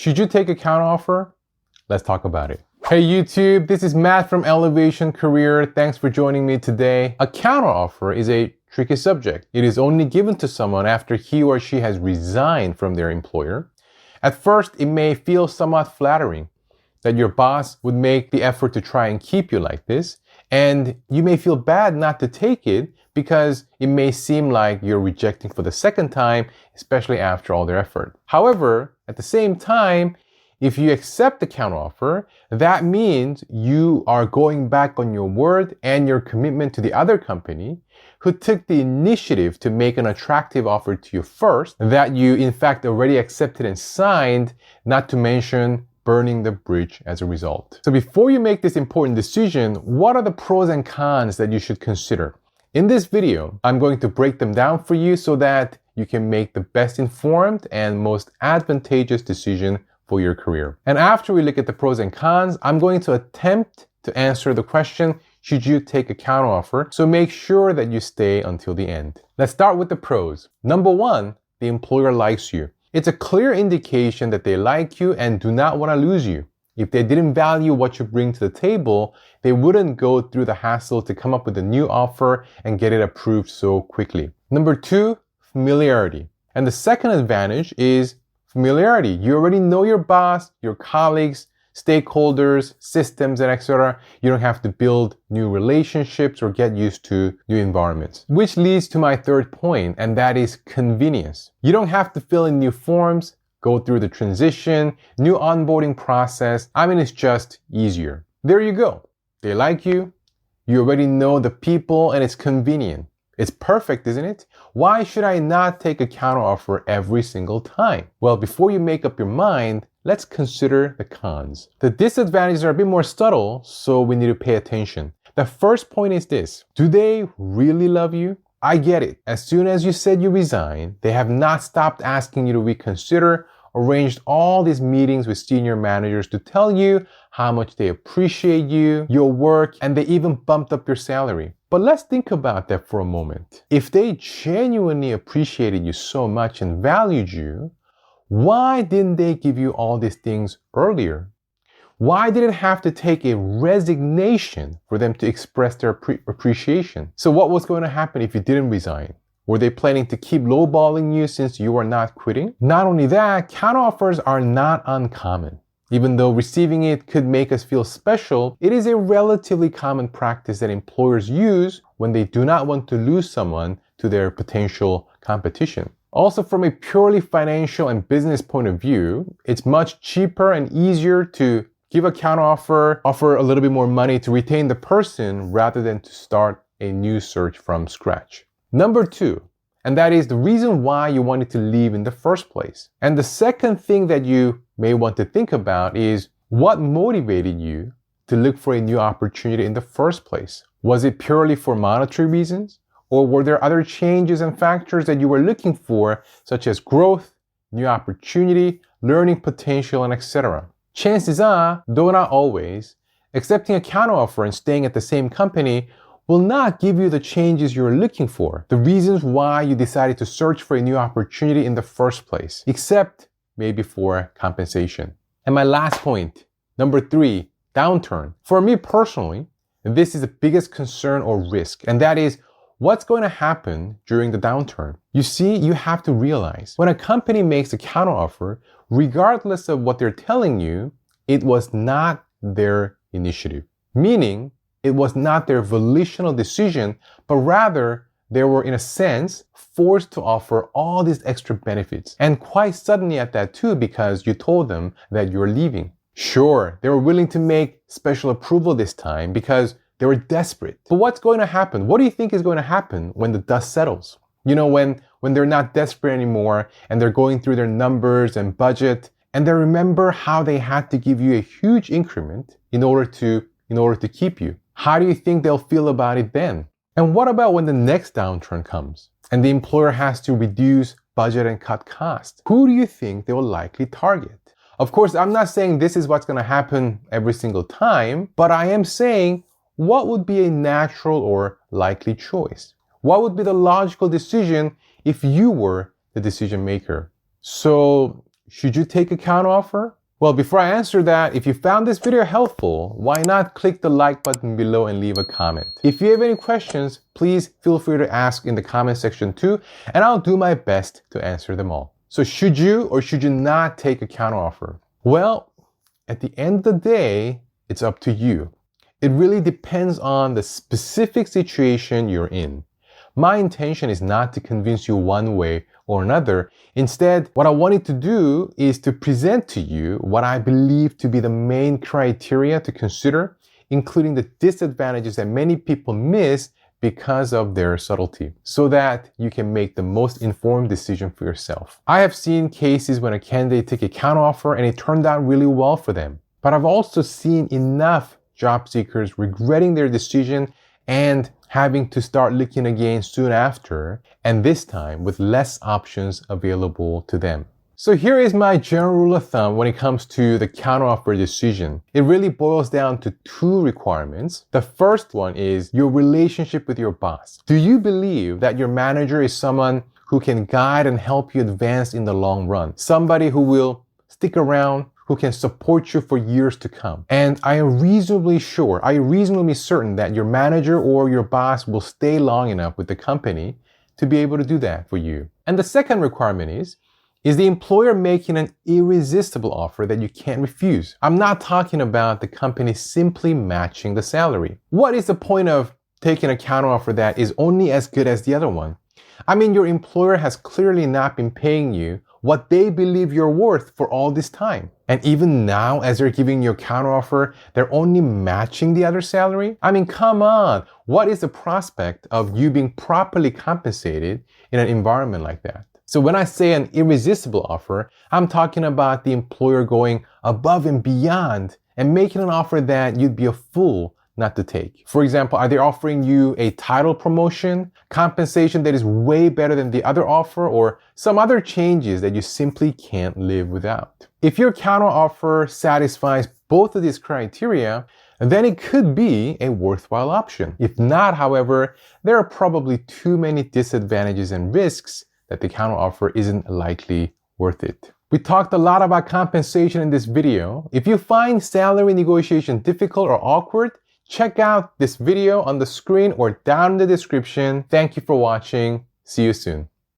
Should you take a counteroffer? Let's talk about it. Hey YouTube, this is Matt from Elevation Career. Thanks for joining me today. A counteroffer is a tricky subject. It is only given to someone after he or she has resigned from their employer. At first, it may feel somewhat flattering that your boss would make the effort to try and keep you like this, and you may feel bad not to take it because it may seem like you're rejecting for the second time, especially after all their effort. However, at the same time, if you accept the counteroffer, that means you are going back on your word and your commitment to the other company who took the initiative to make an attractive offer to you first, that you in fact already accepted and signed, not to mention burning the bridge as a result. So before you make this important decision, what are the pros and cons that you should consider? In this video, I'm going to break them down for you so that you can make the best informed and most advantageous decision for your career. And after we look at the pros and cons, I'm going to attempt to answer the question, should you take a counteroffer? So make sure that you stay until the end. Let's start with the pros. Number one, the employer likes you. It's a clear indication that they like you and do not want to lose you. If they didn't value what you bring to the table, they wouldn't go through the hassle to come up with a new offer and get it approved so quickly. Number two, familiarity. And the second advantage is familiarity. You already know your boss, your colleagues, stakeholders, systems, and etc. You don't have to build new relationships or get used to new environments. Which leads to my third point, and that is convenience. You don't have to fill in new forms, go through the transition, new onboarding process. It's just easier. There you go. They like you. You already know the people, and it's convenient. It's perfect, isn't it? Why should I not take a counteroffer every single time? Well, before you make up your mind, let's consider the cons. The disadvantages are a bit more subtle, so we need to pay attention. The first point is this. Do they really love you? I get it. As soon as you said you resign, they have not stopped asking you to reconsider, arranged all these meetings with senior managers to tell you how much they appreciate you, your work, and they even bumped up your salary. But let's think about that for a moment. If they genuinely appreciated you so much and valued you, why didn't they give you all these things earlier? Why did it have to take a resignation for them to express their appreciation? So what was going to happen if you didn't resign? Were they planning to keep lowballing you since you are not quitting? Not only that, counteroffers are not uncommon. Even though receiving it could make us feel special, it is a relatively common practice that employers use when they do not want to lose someone to their potential competition. Also, from a purely financial and business point of view, it's much cheaper and easier to give a counteroffer, offer a little bit more money to retain the person rather than to start a new search from scratch. Number two, and that is the reason why you wanted to leave in the first place. And the second thing that you may want to think about is what motivated you to look for a new opportunity in the first place. Was it purely for monetary reasons? Or were there other changes and factors that you were looking for, such as growth, new opportunity, learning potential, and etc.? Chances are, though not always, accepting a counteroffer and staying at the same company will not give you the changes you're looking for, the reasons why you decided to search for a new opportunity in the first place, except maybe for compensation. And my last point, number three, downturn. For me personally, this is the biggest concern or risk, and that is what's going to happen during the downturn. You see, you have to realize when a company makes a counteroffer, regardless of what they're telling you, it was not their initiative. Meaning, it was not their volitional decision, but rather they were, in a sense, forced to offer all these extra benefits. And quite suddenly at that too, because you told them that you're leaving. Sure, they were willing to make special approval this time because they were desperate. But what's going to happen? What do you think is going to happen when the dust settles? You know, when they're not desperate anymore and they're going through their numbers and budget, and they remember how they had to give you a huge increment in order to keep you. How do you think they'll feel about it then? And what about when the next downturn comes and the employer has to reduce budget and cut costs? Who do you think they will likely target? Of course, I'm not saying this is what's going to happen every single time, but I am saying what would be a natural or likely choice? What would be the logical decision if you were the decision maker? So should you take a counteroffer? Well, before I answer that, if you found this video helpful, why not click the like button below and leave a comment? If you have any questions, please feel free to ask in the comment section too, and I'll do my best to answer them all. So should you or should you not take a counteroffer? Well, at the end of the day, it's up to you. It really depends on the specific situation you're in. My intention is not to convince you one way or another. Instead, what I wanted to do is to present to you what I believe to be the main criteria to consider, including the disadvantages that many people miss because of their subtlety, so that you can make the most informed decision for yourself. I have seen cases when a candidate took a counteroffer and it turned out really well for them. But I've also seen enough job seekers regretting their decision and having to start looking again soon after, and this time with less options available to them. So here is my general rule of thumb when it comes to the counteroffer decision. It really boils down to two requirements. The first one is your relationship with your boss. Do you believe that your manager is someone who can guide and help you advance in the long run? Somebody who will stick around, who can support you for years to come. And I am reasonably certain that your manager or your boss will stay long enough with the company to be able to do that for you. And the second requirement is the employer making an irresistible offer that you can't refuse. I'm not talking about the company simply matching the salary. What is the point of taking a counteroffer that is only as good as the other one? I mean, your employer has clearly not been paying you what they believe you're worth for all this time. And even now, as they're giving you a counteroffer, they're only matching the other salary? I mean, come on. What is the prospect of you being properly compensated in an environment like that? So when I say an irresistible offer, I'm talking about the employer going above and beyond and making an offer that you'd be a fool not to take. For example, are they offering you a title promotion, compensation that is way better than the other offer, or some other changes that you simply can't live without? If your counteroffer satisfies both of these criteria, then it could be a worthwhile option. If not, however, there are probably too many disadvantages and risks that the counteroffer isn't likely worth it. We talked a lot about compensation in this video. If you find salary negotiation difficult or awkward, check out this video on the screen or down in the description. Thank you for watching. See you soon.